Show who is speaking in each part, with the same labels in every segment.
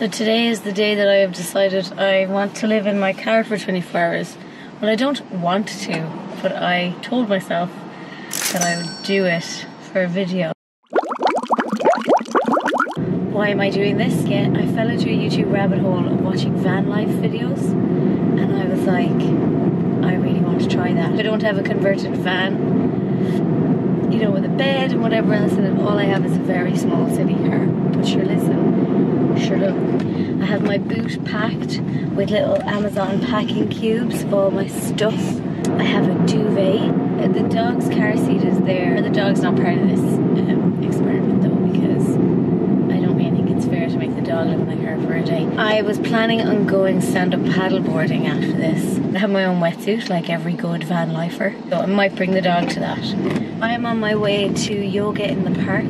Speaker 1: So today is the day that I have decided I want to live in my car for 24 hours. Well, I don't want to, but I told myself that I would do it for a video. Why am I doing this? Yeah, I fell into a YouTube rabbit hole of watching van life videos, and I was like, I really want to try that. I don't have a converted van, you know, with a bed and whatever else in it. All I have is a very small city car. But sure, listen, sure look. I have my boot packed with little Amazon packing cubes of all my stuff. I have a duvet. The dog's car seat is there. The dog's not part of this experiment though, because I don't really think it's fair to make the dog live in the car for a day. I was planning on going stand-up paddleboarding after this. I have my own wetsuit like every good van lifer, so I might bring the dog to that. I am on my way to yoga in the park.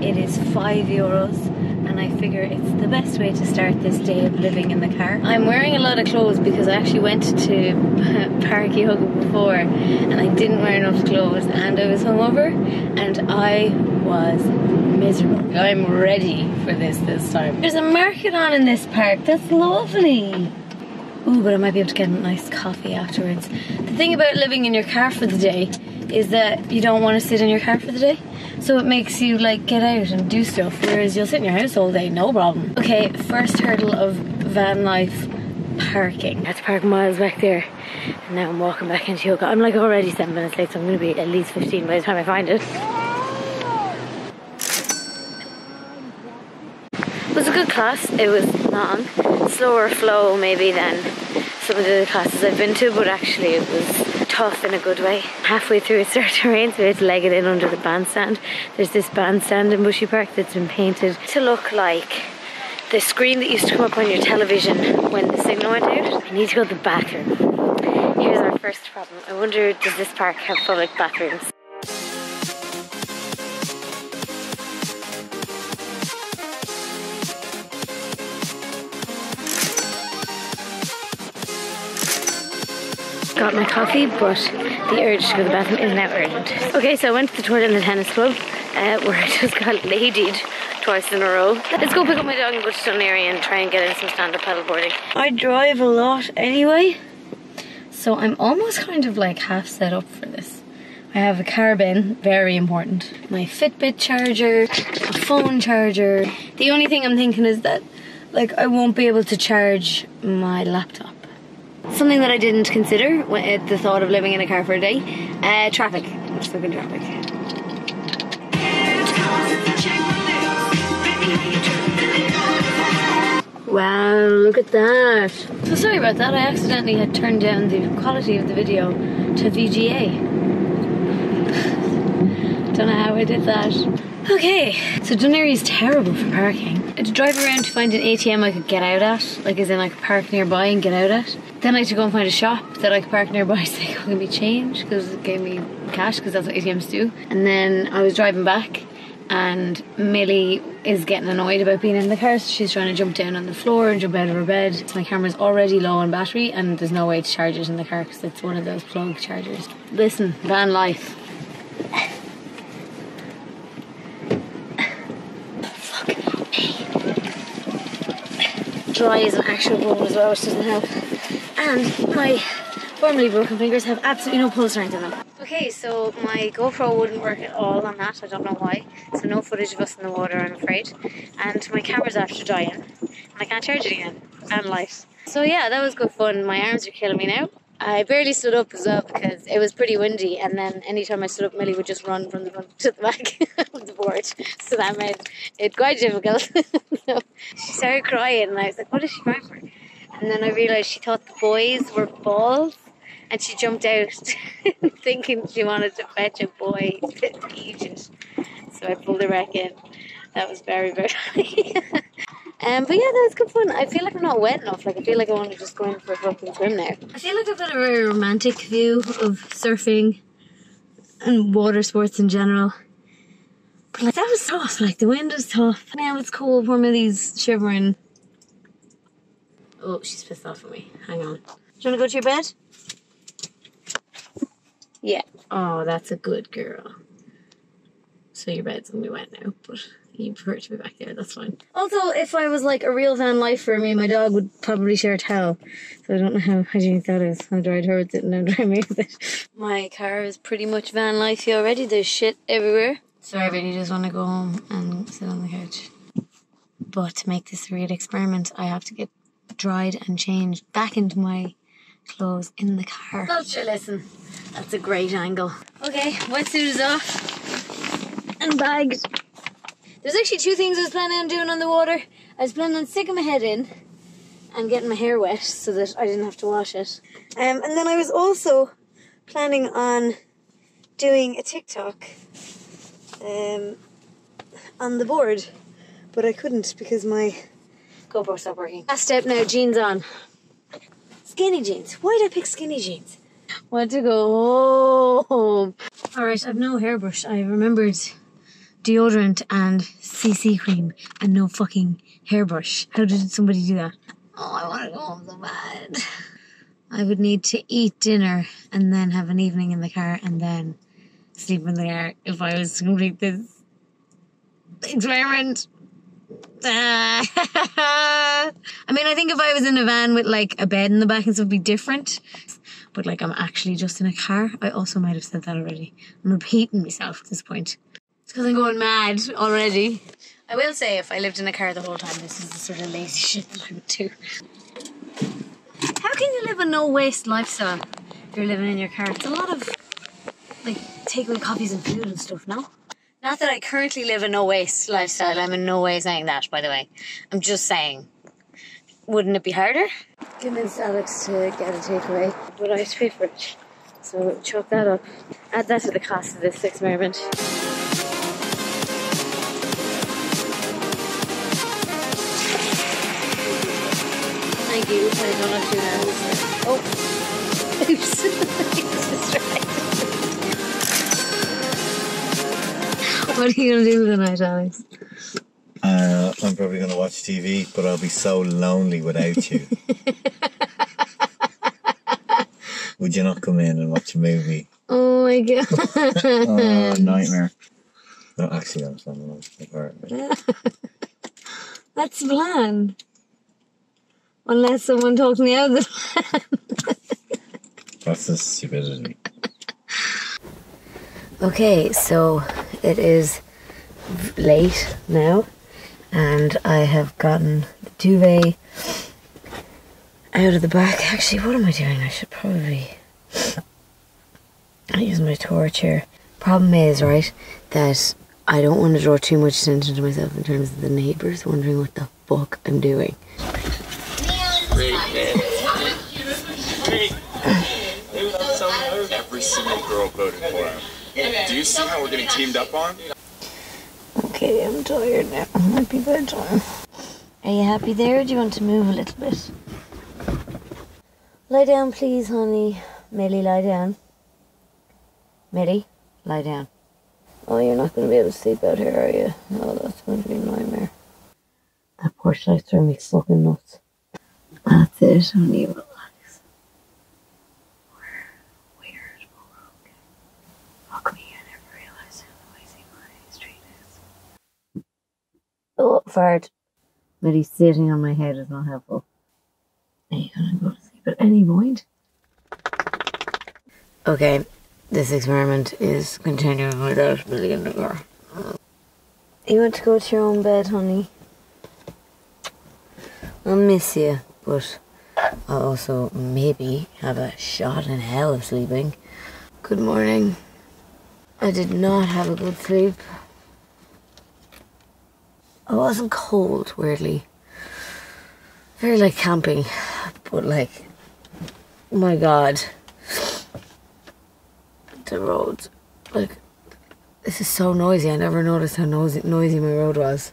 Speaker 1: It is €5, and I figure it's the best way to start this day of living in the car. I'm wearing a lot of clothes because I actually went to park yoga before and I didn't wear enough clothes and I was hungover and I was miserable. I'm ready for this time. There's a market on in this park. That's lovely. Ooh, but I might be able to get a nice coffee afterwards. The thing about living in your car for the day is that you don't want to sit in your car for the day. So it makes you like get out and do stuff, whereas you'll sit in your house all day, no problem. Okay, first hurdle of van life, parking. I had to park miles back there, and now I'm walking back into yoga. I'm like already 7 minutes late, so I'm going to be at least 15 by the time I find it. It was a good class. It was long, slower flow maybe than some of the other classes I've been to, but actually it was tough in a good way. Halfway through it started to rain, so we had to leg it in under the bandstand. There's this bandstand in Bushy Park that's been painted to look like the screen that used to come up on your television when the signal went out. I need to go to the bathroom. Here's our first problem. I wonder, does this park have public bathrooms? Got my coffee, but the urge to go to the bathroom is now urgent. Okay, so I went to the toilet in the tennis club, where I just got ladied twice in a row. Let's go pick up my dog and go to Clisare and try and get in some stand-up paddleboarding. I drive a lot anyway, so I'm almost kind of like half set up for this. I have a car bin, very important. My Fitbit charger, a phone charger. The only thing I'm thinking is that like I won't be able to charge my laptop. Something that I didn't consider at the thought of living in a car for a day, traffic. I'm stuck in traffic. Wow, look at that. So sorry about that, I accidentally had turned down the quality of the video to VGA. Don't know how I did that. Okay, so Dunleary is terrible for parking. I had to drive around to find an ATM I could get out at, like as in I could park nearby and get out at. Then I had to go and find a shop that I could park nearby so they could give me change, because it gave me cash, because that's what ATMs do. And then I was driving back and Millie is getting annoyed about being in the car, so she's trying to jump down on the floor and jump out of her bed. My camera's already low on battery and there's no way to charge it in the car because it's one of those plug chargers. Listen, van life. Dry is an actual bone as well, which doesn't help. And my formerly broken fingers have absolutely no pull strength in them. Okay, so my GoPro wouldn't work at all on that, I don't know why. So no footage of us in the water, I'm afraid. And my camera's after dying. And I can't charge it again. And light. So yeah, that was good fun. My arms are killing me now. I barely stood up as well because it was pretty windy, and then anytime I stood up, Millie would just run from the front to the back of the board. So that made it quite difficult. So she started crying and I was like, what is she crying for? And then I realised she thought the boys were balls, and she jumped out thinking she wanted to fetch a boy to eat it. So I pulled her back in. That was very, very funny. But yeah, that was good fun. I feel like I'm not wet enough. Like I feel like I want to just go in for a fucking swim now. I feel like I've got a very romantic view of surfing and water sports in general. But like that was tough. Like the wind was tough. Now it's cold. Poor Millie's shivering. Oh, she's pissed off at me. Hang on. Do you want to go to your bed? Yeah. Oh, that's a good girl. So your bed's gonna be wet now, but You prefer to be back there, that's fine. Also, if I was like a real van lifer, me and my dog would probably share a towel. So I don't know how hygienic that is. I dried her with it and I dried me with it. My car is pretty much van lifey already. There's shit everywhere. So I really just want to go home and sit on the couch. But to make this a real experiment, I have to get dried and changed back into my clothes in the car. Oh, sure, listen. That's a great angle. Okay, wetsuit is off. And bagged. There's actually two things I was planning on doing on the water. I was planning on sticking my head in and getting my hair wet so that I didn't have to wash it. And then I was also planning on doing a TikTok on the board, but I couldn't because my GoPro stopped working. Last step now, jeans on. Skinny jeans. Why did I pick skinny jeans? Want to go home. Alright, I've no hairbrush. I remembered deodorant and CC cream and no fucking hairbrush. How did somebody do that? Oh, I want to go home so bad. I would need to eat dinner and then have an evening in the car and then sleep in the car if I was to complete this experiment. I mean, I think if I was in a van with like a bed in the back and stuff, it'd be different. But like, I'm actually just in a car. I also might have said that already. I'm repeating myself at this point. It's because I'm going mad already. I will say, if I lived in a car the whole time, this is the sort of lazy shit that I would do. How can you live a no-waste lifestyle if you're living in your car? It's a lot of, like, takeaway coffees and food and stuff, no? Not that I currently live a no-waste lifestyle. I'm in no way saying that, by the way. I'm just saying, wouldn't it be harder? Convinced Alex to get a takeaway, but I have to pay for it. So chalk that up. Add that to the cost of this experiment. Thank you. I don't have to do that. Oh. Oops. Distracted. What are you going to do tonight, Alex?
Speaker 2: I'm probably going to watch TV, but I'll be so lonely without you. Would you not come in and watch a movie?
Speaker 1: Oh my god.
Speaker 2: Oh, nightmare. No, actually, I'm sorry.
Speaker 1: That's the plan. Unless someone talks me out of the plan.
Speaker 2: That's the stupidity.
Speaker 1: Okay, so it is late now, and I have gotten the duvet out of the back. Actually, what am I doing? I should probably use my torch here. Problem is, right, that I don't want to draw too much attention to myself in terms of the neighbours wondering what the fuck I'm doing.
Speaker 3: Every single girl voted for him. Do you see how we're getting teamed up on?
Speaker 1: Okay, I'm tired now. Happy bedtime. Are you happy there, or do you want to move a little bit? Lie down, please, honey. Millie, lie down. Millie, lie down. Oh, you're not going to be able to sleep out here, are you? No, that's going to be a nightmare. That poor shite's driving me fucking nuts. That's it, honey. Relax. We're weird, but we're okay. Fuck me, I never realised how noisy my street is. Oh, fart. Maybe sitting on my head is not helpful. Are you gonna go to sleep at any point? Okay, this experiment is continuing without Millie in the car. You want to go to your own bed, honey? I'll miss you, but I'll also maybe have a shot in hell of sleeping. Good morning. I did not have a good sleep. I wasn't cold, weirdly. Very like camping, but like, oh my god. The roads, like, this is so noisy. I never noticed how noisy my road was.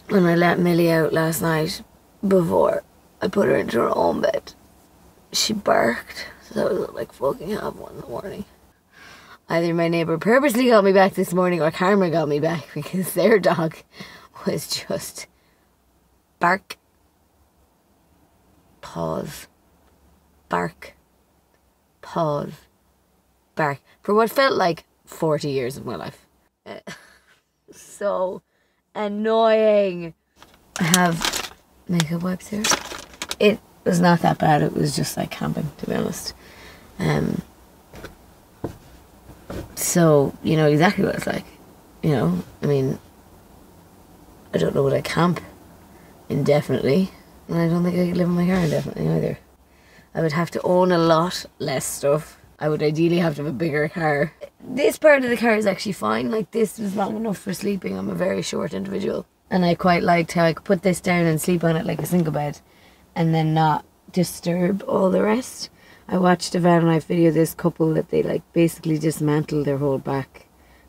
Speaker 1: When I let Millie out last night, before I put her into her own bed, she barked. So that was like fucking 1:30 in the morning. Either my neighbour purposely got me back this morning or Karma got me back, because their dog was just bark, pause, bark, pause, bark, for what felt like 40 years of my life. So annoying. I have makeup wipes here. It was not that bad. It was just like camping, to be honest. So you know exactly what it's like. You know, I mean, I don't know would I camp indefinitely, and I don't think I could live in my car indefinitely either. I would have to own a lot less stuff. I would ideally have to have a bigger car. This part of the car is actually fine. Like, this was long enough for sleeping. I'm a very short individual. And I quite liked how I could put this down and sleep on it like a single bed and then not disturb all the rest. I watched a van life video of this couple that they like basically dismantled their whole back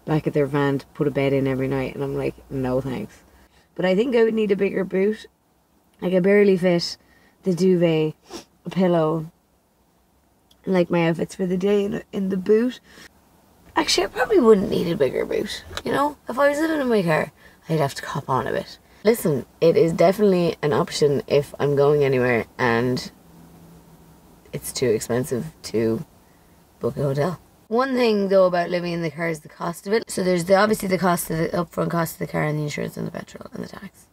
Speaker 1: of their van to put a bed in every night. And I'm like, no thanks. But I think I would need a bigger boot. Like, I barely fit the duvet, a pillow, like my outfits for the day in the boot. Actually, I probably wouldn't need a bigger boot, you know? If I was living in my car, I'd have to cop on a bit. Listen, it is definitely an option if I'm going anywhere and it's too expensive to book a hotel. One thing, though, about living in the car is the cost of it. So there's obviously the cost of the upfront cost of the car and the insurance and the petrol and the tax.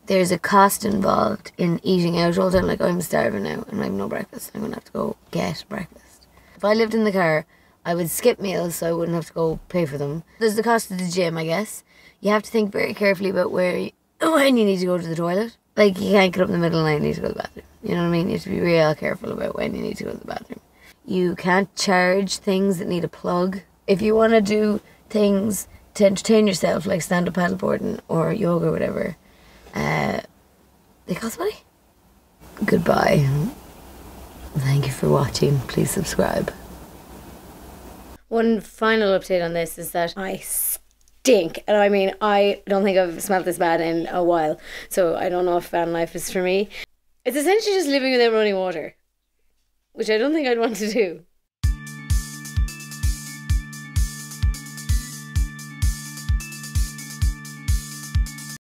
Speaker 1: There's a cost involved in eating out all the time. Like, I'm starving now and I have no breakfast. I'm going to have to go get breakfast. If I lived in the car, I would skip meals so I wouldn't have to go pay for them. There's the cost of the gym, I guess. You have to think very carefully about when you need to go to the toilet. Like, you can't get up in the middle of the night and need to go to the bathroom. You know what I mean? You have to be real careful about when you need to go to the bathroom. You can't charge things that need a plug. If you want to do things to entertain yourself, like stand-up paddleboarding or yoga or whatever, they cost money. Goodbye. Thank you for watching. Please subscribe. One final update on this is that I stink. And I mean, I don't think I've smelled this bad in a while. So I don't know if van life is for me. It's essentially just living without running water, which I don't think I'd want to do.